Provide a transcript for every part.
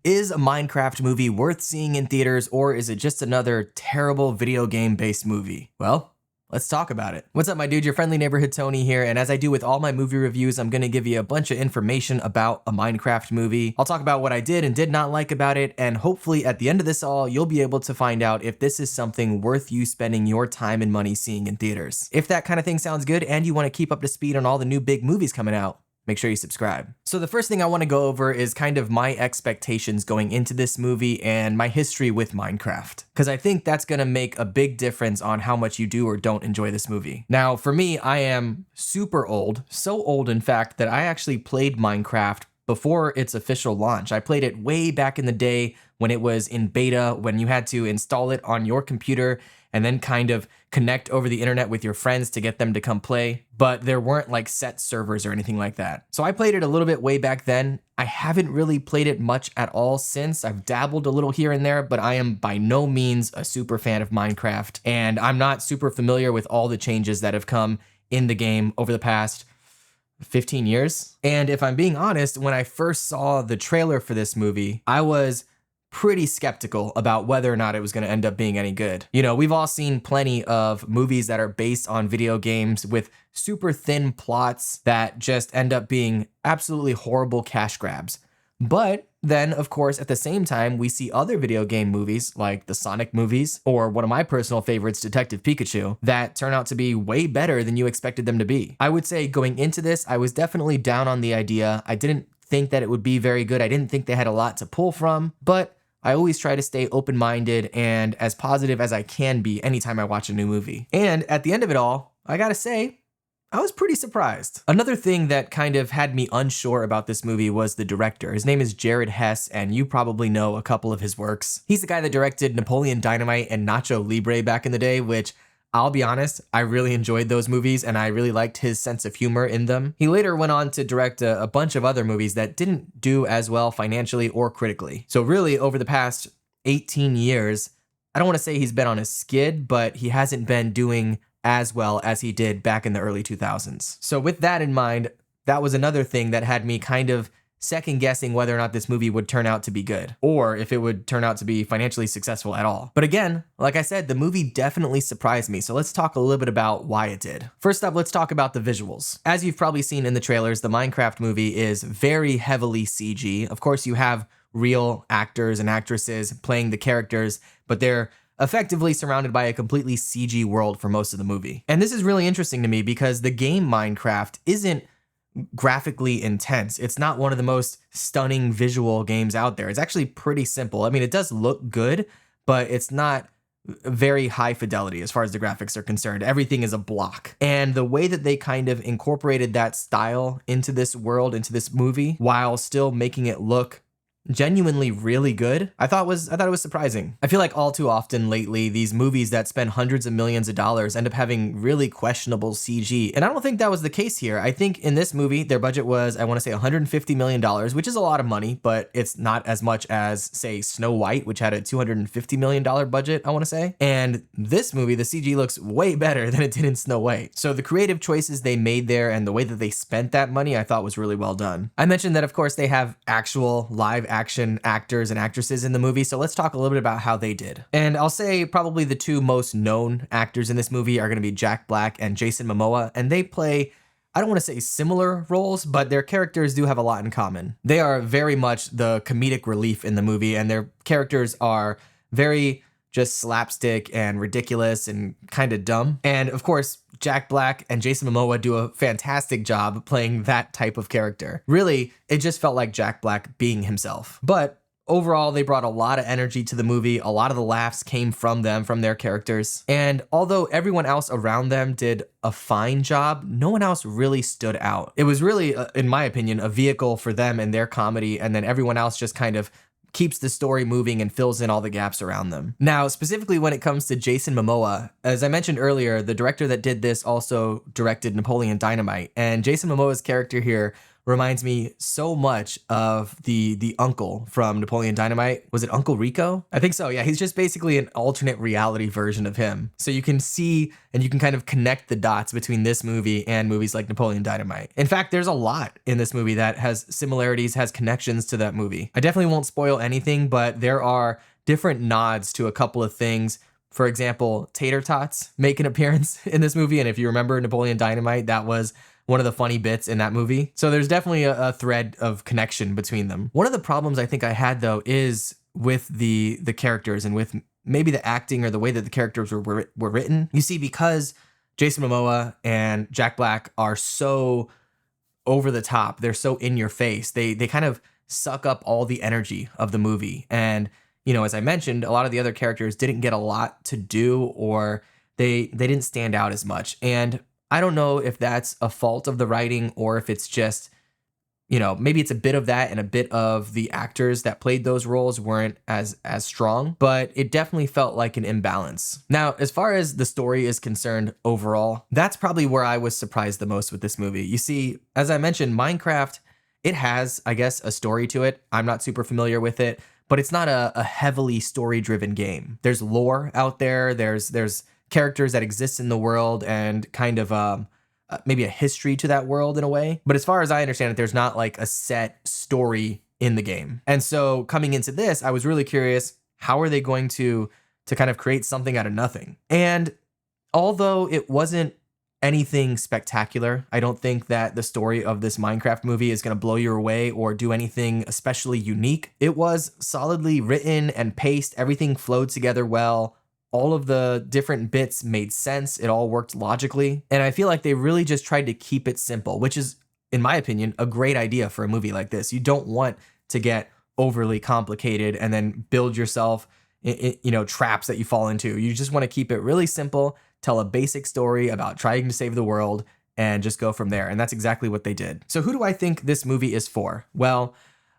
Is a Minecraft movie worth seeing in theaters, or is it just another terrible video game-based movie? Well, let's talk about it. What's up, my dude? Your friendly neighborhood Tony here, and as I do with all my movie reviews, I'm gonna give you a bunch of information about a Minecraft movie. I'll talk about what I did and did not like about it, and hopefully at the end of this all, you'll be able to find out if this is something worth you spending your time and money seeing in theaters. If that kind of thing sounds good, and you wanna keep up to speed on all the new big movies coming out, make sure you subscribe. So the first thing I want to go over is kind of my expectations going into this movie and my history with Minecraft, because I think that's going to make a big difference on how much you do or don't enjoy this movie. Now, for me, I am super old, so old in fact that I actually played Minecraft before its official launch. I played it way back in the day when it was in beta, when you had to install it on your computer and then kind of connect over the internet with your friends to get them to come play, but there weren't like set servers or anything like that. So I played it a little bit way back then. I haven't really played it much at all since. I've dabbled a little here and there, but I am by no means a super fan of Minecraft, and I'm not super familiar with all the changes that have come in the game over the past 15 years. And if I'm being honest, when I first saw the trailer for this movie, I was pretty skeptical about whether or not it was going to end up being any good. You know, we've all seen plenty of movies that are based on video games with super thin plots that just end up being absolutely horrible cash grabs. But then, of course, at the same time, we see other video game movies like the Sonic movies, or one of my personal favorites, Detective Pikachu, that turn out to be way better than you expected them to be. I would say going into this, I was definitely down on the idea. I didn't think that it would be very good. I didn't think they had a lot to pull from, but I always try to stay open-minded and as positive as I can be anytime I watch a new movie. And at the end of it all, I gotta say, I was pretty surprised. Another thing that kind of had me unsure about this movie was the director. His name is Jared Hess, and you probably know a couple of his works. He's the guy that directed Napoleon, Dynamite, and Nacho Libre back in the day, which, I'll be honest, I really enjoyed those movies and I really liked his sense of humor in them. He later went on to direct a bunch of other movies that didn't do as well financially or critically. So really, over the past 18 years, I don't want to say he's been on a skid, but he hasn't been doing as well as he did back in the early 2000s. So with that in mind, that was another thing that had me kind of second guessing whether or not this movie would turn out to be good, or if it would turn out to be financially successful at all. But again, like I said, the movie definitely surprised me, so let's talk a little bit about why it did. First up, let's talk about the visuals. As you've probably seen in the trailers, the Minecraft movie is very heavily CG. Of course, you have real actors and actresses playing the characters, but they're effectively surrounded by a completely CG world for most of the movie. And this is really interesting to me because the game Minecraft isn't graphically intense. It's not one of the most stunning visual games out there. It's actually pretty simple. I mean, it does look good, but it's not very high fidelity as far as the graphics are concerned. Everything is a block. And the way that they kind of incorporated that style into this world, into this movie, while still making it look genuinely really good, I thought it was surprising. I feel like all too often lately, these movies that spend hundreds of millions of dollars end up having really questionable CG. And I don't think that was the case here. I think in this movie, their budget was, I want to say $150 million, which is a lot of money, but it's not as much as, say, Snow White, which had a $250 million budget, I want to say. And this movie, the CG looks way better than it did in Snow White. So the creative choices they made there and the way that they spent that money, I thought was really well done. I mentioned that, of course, they have actual live action actors and actresses in the movie, so let's talk a little bit about how they did. And I'll say probably the two most known actors in this movie are going to be Jack Black and Jason Momoa, and they play, I don't want to say similar roles, but their characters do have a lot in common. They are very much the comedic relief in the movie, and their characters are very just slapstick and ridiculous and kind of dumb. And of course, Jack Black and Jason Momoa do a fantastic job playing that type of character. Really, it just felt like Jack Black being himself. But overall, they brought a lot of energy to the movie. A lot of the laughs came from them, from their characters. And although everyone else around them did a fine job, no one else really stood out. It was really, in my opinion, a vehicle for them and their comedy, and then everyone else just kind of keeps the story moving and fills in all the gaps around them. Now, specifically when it comes to Jason Momoa, as I mentioned earlier, the director that did this also directed Napoleon Dynamite, and Jason Momoa's character here reminds me so much of the uncle from Napoleon Dynamite. Was it Uncle Rico? I think so. Yeah, he's just basically an alternate reality version of him. So you can see and you can kind of connect the dots between this movie and movies like Napoleon Dynamite. In fact, there's a lot in this movie that has similarities, has connections to that movie. I definitely won't spoil anything, but there are different nods to a couple of things. For example, tater tots make an appearance in this movie. And if you remember Napoleon Dynamite, that was one of the funny bits in that movie. So there's definitely a thread of connection between them. One of the problems I think I had though is with the characters and with maybe the acting or the way that the characters were written. You see, because Jason Momoa and Jack Black are so over the top, they're so in your face, they kind of suck up all the energy of the movie. And you know, as I mentioned, a lot of the other characters didn't get a lot to do, or they didn't stand out as much. And I don't know if that's a fault of the writing or if it's just, you know, maybe it's a bit of that and a bit of the actors that played those roles weren't as strong, but it definitely felt like an imbalance. Now, as far as the story is concerned overall, that's probably where I was surprised the most with this movie. You see, as I mentioned, Minecraft, it has, I guess, a story to it. I'm not super familiar with it, but it's not a heavily story-driven game. There's lore out there. There's characters that exist in the world and kind of maybe a history to that world in a way. But as far as I understand it, there's not like a set story in the game. And so coming into this, I was really curious, how are they going to kind of create something out of nothing? And although it wasn't anything spectacular, I don't think that the story of this Minecraft movie is going to blow you away or do anything especially unique. It was solidly written and paced. Everything flowed together well. All of the different bits made sense. It all worked logically. And I feel like they really just tried to keep it simple, which is, in my opinion, a great idea for a movie like this. You don't want to get overly complicated and then build yourself, traps that you fall into. You just want to keep it really simple, tell a basic story about trying to save the world, and just go from there. And that's exactly what they did. So who do I think this movie is for? Well,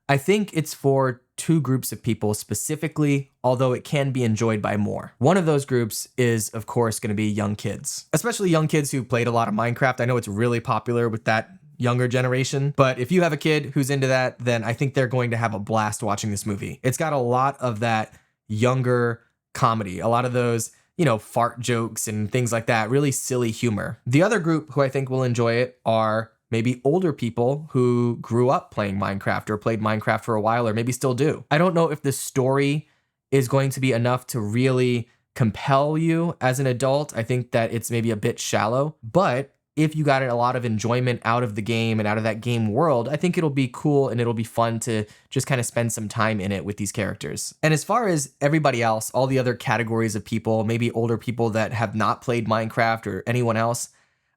I think it's for two groups of people specifically, although it can be enjoyed by more. One of those groups is, of course, going to be young kids, especially young kids who played a lot of Minecraft. I know it's really popular with that younger generation, but if you have a kid who's into that, then I think they're going to have a blast watching this movie. It's got a lot of that younger comedy, a lot of those, fart jokes and things like that, really silly humor. The other group who I think will enjoy it are maybe older people who grew up playing Minecraft or played Minecraft for a while or maybe still do. I don't know if the story is going to be enough to really compel you as an adult. I think that it's maybe a bit shallow, but if you got a lot of enjoyment out of the game and out of that game world, I think it'll be cool and it'll be fun to just kind of spend some time in it with these characters. And as far as everybody else, all the other categories of people, maybe older people that have not played Minecraft or anyone else,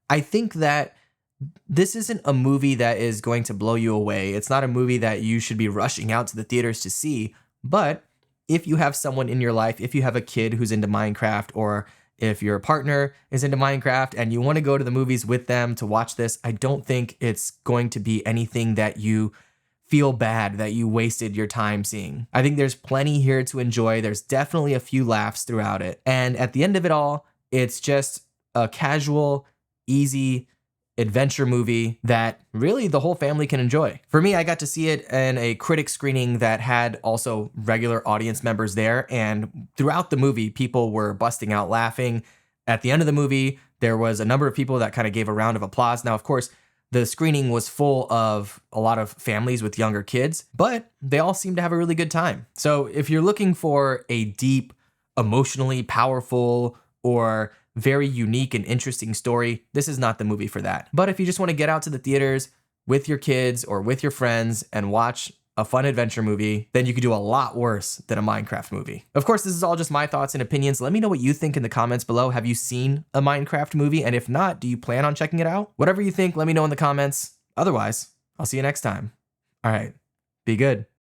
I think that this isn't a movie that is going to blow you away. It's not a movie that you should be rushing out to the theaters to see, but if you have someone in your life, if you have a kid who's into Minecraft, or if your partner is into Minecraft and you want to go to the movies with them to watch this, I don't think it's going to be anything that you feel bad that you wasted your time seeing. I think there's plenty here to enjoy. There's definitely a few laughs throughout it. And at the end of it all, it's just a casual, easy adventure movie that really the whole family can enjoy. For me, I got to see it in a critic screening that had also regular audience members there, and throughout the movie, people were busting out laughing. At the end of the movie, there was a number of people that kind of gave a round of applause. Now, of course, the screening was full of a lot of families with younger kids, but they all seemed to have a really good time. So if you're looking for a deep, emotionally powerful, or very unique and interesting story, this is not the movie for that. But if you just want to get out to the theaters with your kids or with your friends and watch a fun adventure movie, then you could do a lot worse than a Minecraft movie. Of course, this is all just my thoughts and opinions. Let me know what you think in the comments below. Have you seen a Minecraft movie? And if not, do you plan on checking it out? Whatever you think, let me know in the comments. Otherwise, I'll see you next time. All right, be good.